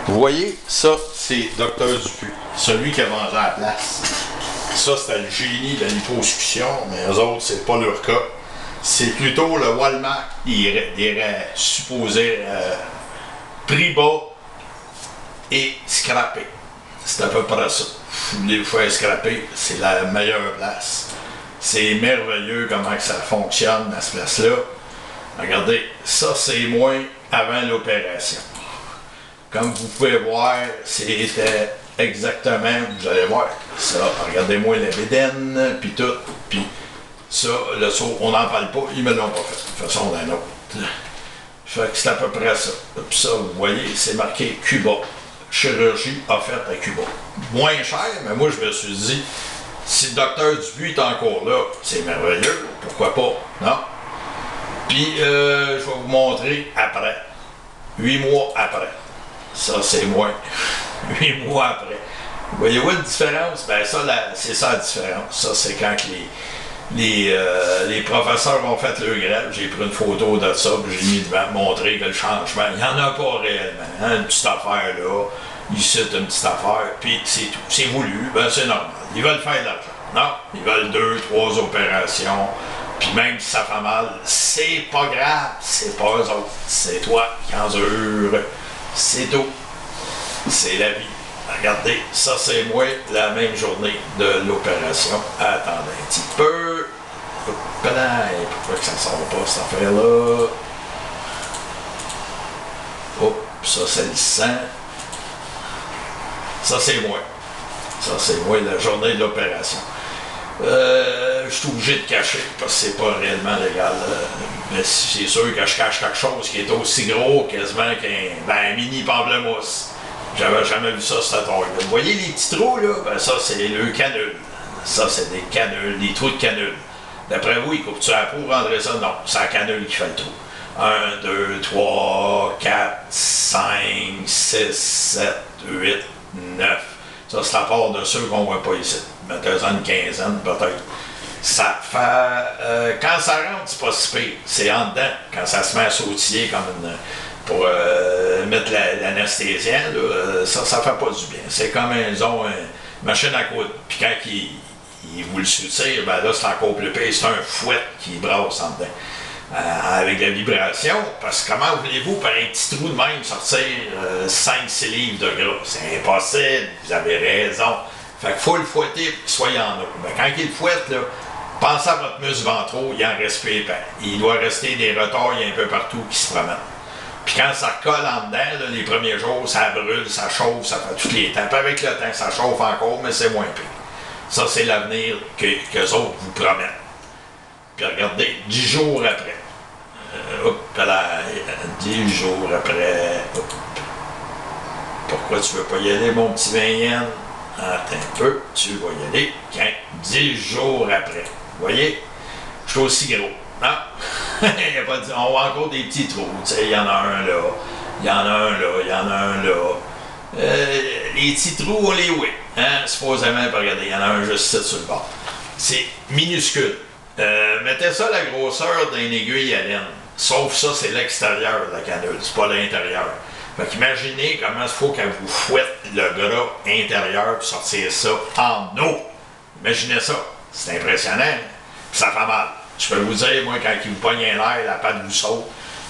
Vous voyez, ça, c'est Dr Dupuis, celui qui a vendu à la place. Ça, c'était le génie de la liposuction, mais eux autres, c'est pas leur cas. C'est plutôt le Walmart, il irait supposer prix bas et scrappé. C'est à peu près ça. Vous voulez vous faire scraper, c'est la meilleure place. C'est merveilleux comment que ça fonctionne à cette place-là. Regardez, ça c'est moi avant l'opération. Comme vous pouvez voir, c'était exactement, vous allez voir, ça, regardez-moi la bédaine, puis tout, puis ça, le saut, on n'en parle pas, ils me l'ont pas fait, de façon d'un autre. Fait que c'est à peu près ça. Puis ça, vous voyez, c'est marqué Cuba. Chirurgie offerte à Cuba. Moins cher, mais moi je me suis dit, si le docteur Dupuis est encore là, c'est merveilleux, pourquoi pas, non? Puis je vais vous montrer après, 8 mois après. Ça c'est moi, 8 mois après. Voyez-vous une différence? Ben ça, c'est ça la différence. Ça c'est quand les professeurs ont fait leur grève, j'ai pris une photo de ça, puis j'ai mis devant, montrer que le changement, il n'y en a pas réellement. Hein? Une petite affaire là, ici une petite affaire, puis c'est tout. C'est voulu, ben c'est normal. Ils veulent faire de l'argent. Non, ils veulent 2, 3 opérations, puis même si ça fait mal, c'est pas grave, c'est pas eux autres, c'est toi qui endure, c'est tout. C'est la vie. Regardez, ça c'est moi, la même journée de l'opération. Attendez un petit peu. Pourquoi que ça ne sort pas cette affaire-là? Oh, ça c'est le sang. Ça c'est moi. Ça c'est moi, la journée de l'opération. Je suis obligé de cacher parce que c'est pas réellement légal. Mais c'est sûr que je cache quelque chose qui est aussi gros quasiment qu'un mini pamplemousse. J'avais jamais vu ça, cette taille-là. Vous voyez les petits trous, là? Ben ça, c'est le canule. Ça, c'est des canules, des trous de canule. D'après vous, il coupe-tu la peau pour rentrer ça? Non, c'est la canule qui fait le trou. 1, 2, 3, 4, 5, 6, 7, 8, 9. Ça, c'est la part de ceux qu'on ne voit pas ici. Mettez-en une quinzaine, peut-être. Ça fait... quand ça rentre, c'est pas si pire. C'est en dedans. Quand ça se met à sautiller comme une... pour mettre l'anesthésiant, ça fait pas du bien. C'est comme une machine à coudre. Puis quand il vous le soutire, ben là, c'est encore plus pire. C'est un fouet qui brasse en dedans. Avec la vibration, parce que comment voulez-vous, par un petit trou de même, sortir 5-6 livres de gras? C'est impossible, vous avez raison. Fait qu'il faut le fouetter pour qu'il soit en eau. Ben, quand il le fouette, là, pensez à votre muscle ventraux, il en reste plus épais. Il doit rester des retailles un peu partout qui se promènent. Puis quand ça colle en dedans, là, les premiers jours, ça brûle, ça chauffe, ça fait tous les temps. Puis avec le temps, ça chauffe encore, mais c'est moins pire. Ça, c'est l'avenir qu'eux autres vous promettent. Puis regardez, 10 jours après. 10 jours après. Pourquoi tu veux pas y aller, mon petit Vienne? Attends un peu, tu vas y aller. 10 jours après. Vous voyez? Je suis aussi gros. Non, il y a pas de... on voit encore des petits trous. Il y en a un là, il y en a un là, il y en a un là. Les petits trous, on les voit. Hein? Supposément, regardez, il y en a un juste ici sur le bord. C'est minuscule. Mettez ça à la grosseur d'une aiguille à laine. Sauf ça, c'est l'extérieur de la canule, c'est pas l'intérieur. Fait qu'imaginez comment il faut qu'elle vous fouette le gras intérieur pour sortir ça en eau. Imaginez ça. C'est impressionnant. Puis ça fait mal. Je peux vous dire, moi, quand il vous pogne un air, la patte vous saute.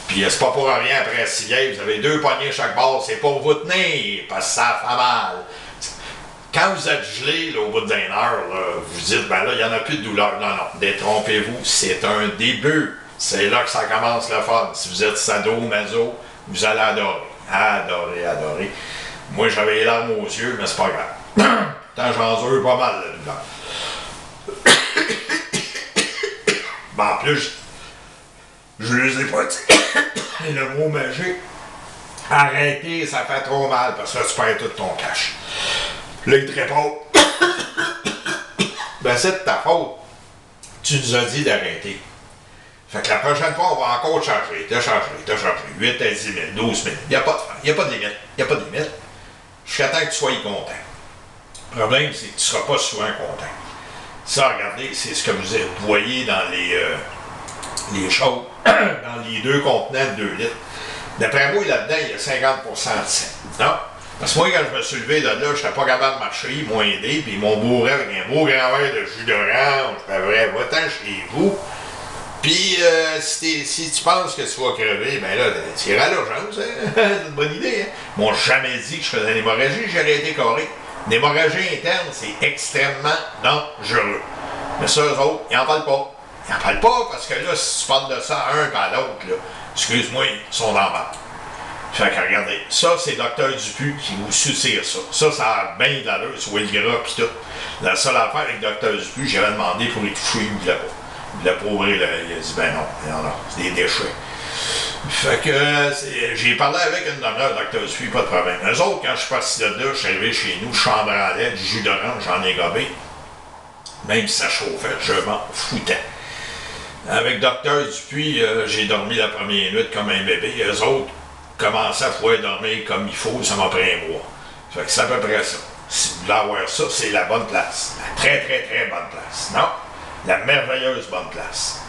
Puis c'est pas pour rien après 6 vieilles, vous avez 2 poignées chaque bord, c'est pour vous tenir, parce que ça fait mal. Quand vous êtes gelé, là, au bout d'une heure, là, vous dites, ben là, il n'y en a plus de douleur. Non, non, détrompez-vous, c'est un début. C'est là que ça commence le fun. Si vous êtes sadomaso, vous allez adorer. Adorer, adorer. Moi, j'avais les larmes aux yeux, mais c'est pas grave. Tant j'endure pas mal, la douleur. Ben, en plus, je les ai pas dit. Le mot magique. Arrêtez, ça fait trop mal, parce que là, tu perds tout ton cash. Là, il te répond. Ben, c'est de ta faute. Tu nous as dit d'arrêter. Fait que la prochaine fois, on va encore charger. T'as chargé. 8 à 10 000, 12 000. Il n'y a pas de limite. Il n'y a pas de limite. Jusqu'à temps que tu sois content. Le problème, c'est que tu ne seras pas souvent content. Ça, regardez, c'est ce que vous voyez dans les choses, dans les 2 contenants de 2 litres. D'après moi, là-dedans, il y a 50% de sang. Non? Parce que moi, quand je me suis levé de là, je n'étais pas capable de marcher, ils m'ont aidé, puis ils m'ont bourré avec un beau grand verre de jus d'orange. Je vrai, va-t'en chez vous. Puis, si tu penses que tu vas crever, ben là, tu iras à l'urgence, hein? C'est une bonne idée, hein? Ils m'ont jamais dit que je faisais une hémorragie, j'aurais été carré. Une hémorragie interne, c'est extrêmement dangereux. Mais ça, eux autres, ils n'en parlent pas. Ils n'en parlent pas parce que là, si tu parles de ça à un et à l'autre, là, excuse-moi, ils sont dans le mal. Fait que regardez, ça, c'est Dr Dupuis qui vous succire ça. Ça a bien de l'allure, c'est le gras pis tout. La seule affaire avec Dr Dupuis, j'avais demandé pour y toucher, il ne voulait pas. Il voulait pas ouvrir, il a dit ben non, c'est des déchets. Fait que j'ai parlé avec une demi-heure, Dr Dupuis, pas de problème. Eux autres, quand je suis parti de là, je suis arrivé chez nous, chambranlais, du jus d'orange, j'en ai gobé. Même si ça chauffait, je m'en foutais. Avec Dr Dupuis, j'ai dormi la première nuit comme un bébé. Eux autres commençaient à pouvoir dormir comme il faut, ça m'a pris un mois. Fait que c'est à peu près ça. Si vous voulez avoir ça, c'est la bonne place. La très, très, très bonne place. Non, la merveilleuse bonne place.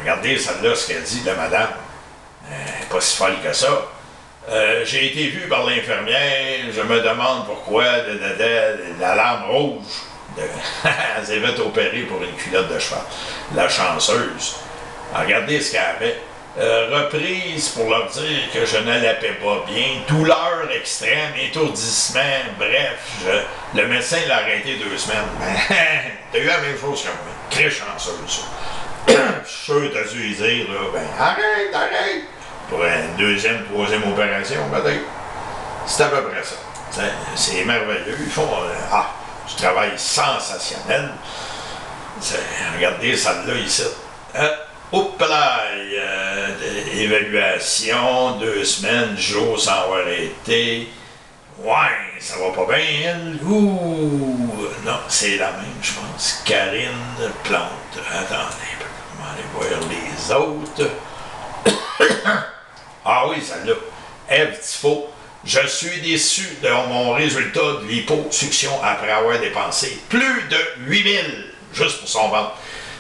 Regardez celle-là, ce qu'elle dit, la madame. Pas si folle que ça. J'ai été vu par l'infirmière, je me demande pourquoi la lame rouge. Elle s'est fait opérer pour une culotte de cheval. La chanceuse. Regardez ce qu'elle avait. Reprise pour leur dire que je ne l'appais pas bien. Douleur extrême, étourdissement, bref. Le médecin l'a arrêté 2 semaines. T'as eu la même chose que moi. Très chanceuse. Je suis sûr que t'as dû lui dire, là, ben arrête. Pour une deuxième, troisième opération, peut-être. C'est à peu près ça. C'est merveilleux. Ils font du travail sensationnel. Regardez celle-là ici. Oups là, évaluation, 2 semaines, jours sans avoir été. Ouais, ça va pas bien, elle. Ouh, non, c'est la même, je pense. Karine Plante. Attendez un peu. On va aller voir les autres. Ah oui, celle-là. Ève Tifo. Je suis déçu de mon résultat de liposuction après avoir dépensé plus de 8000 juste pour son ventre.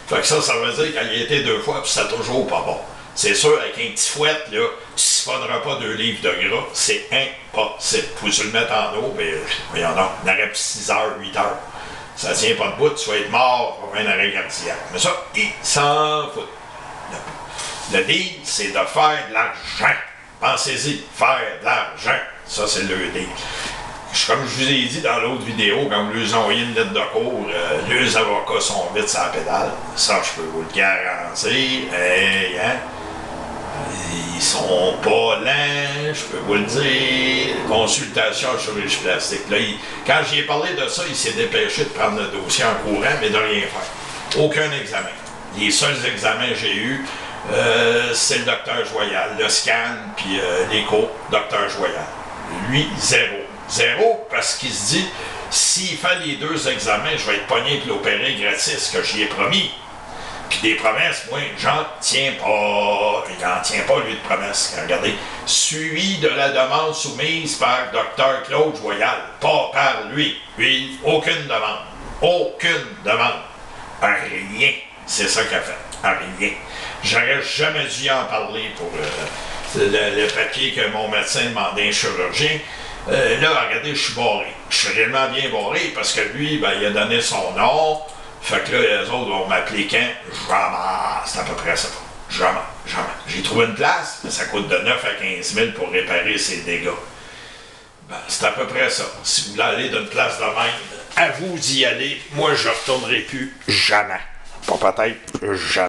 Fait que ça veut dire qu'elle y a été 2 fois, puis c'est toujours pas bon. C'est sûr, avec un petit fouet, là, tu siphonneras pas 2 livres de gras. C'est impossible. Faut se le mettre en eau, mais voyons donc, on aurait 6 heures, 8 heures. Ça tient pas debout, tu vas être mort pour un arrêt cardiaque. Mais ça, ils s'en foutent. Le deal, c'est de faire de l'argent. Pensez-y, faire de l'argent. Ça, c'est le deal. Comme je vous ai dit dans l'autre vidéo, quand vous lui envoyez une lettre de cours, les avocats sont vite sur la pédale. Ça, je peux vous le garantir. Ils sont pas lents, je peux vous le dire. Consultation en chirurgie plastique. Là, quand j'y ai parlé de ça, il s'est dépêché de prendre le dossier en courant, mais de rien faire. Aucun examen. Les seuls examens que j'ai eus, c'est le docteur Joyal. Le scan, puis l'écho, docteur Joyal. Lui, 0. 0 parce qu'il se dit, s'il fait les 2 examens, je vais être pogné pour l'opérer gratis, que j'y ai promis. Puis des promesses, moi, j'en tiens pas. Il n'en tient pas, lui, de promesses. Regardez. Suivi de la demande soumise par Dr Claude Joyal. Pas par lui. Lui, aucune demande. Aucune demande. Rien. C'est ça qu'il a fait. Rien. J'aurais jamais dû en parler pour le papier que mon médecin demandait à un chirurgien. Là, regardez, je suis barré. Je suis réellement bien barré parce que lui, ben, il a donné son nom. Fait que là, les autres vont m'appeler quand? Jamais. C'est à peu près ça. Jamais. J'ai trouvé une place, mais ça coûte de 9 à 15 000 pour réparer ses dégâts. Ben, c'est à peu près ça. Si vous voulez aller d'une place de même, à vous d'y aller. Moi, je ne retournerai plus jamais. Pas peut-être, jamais.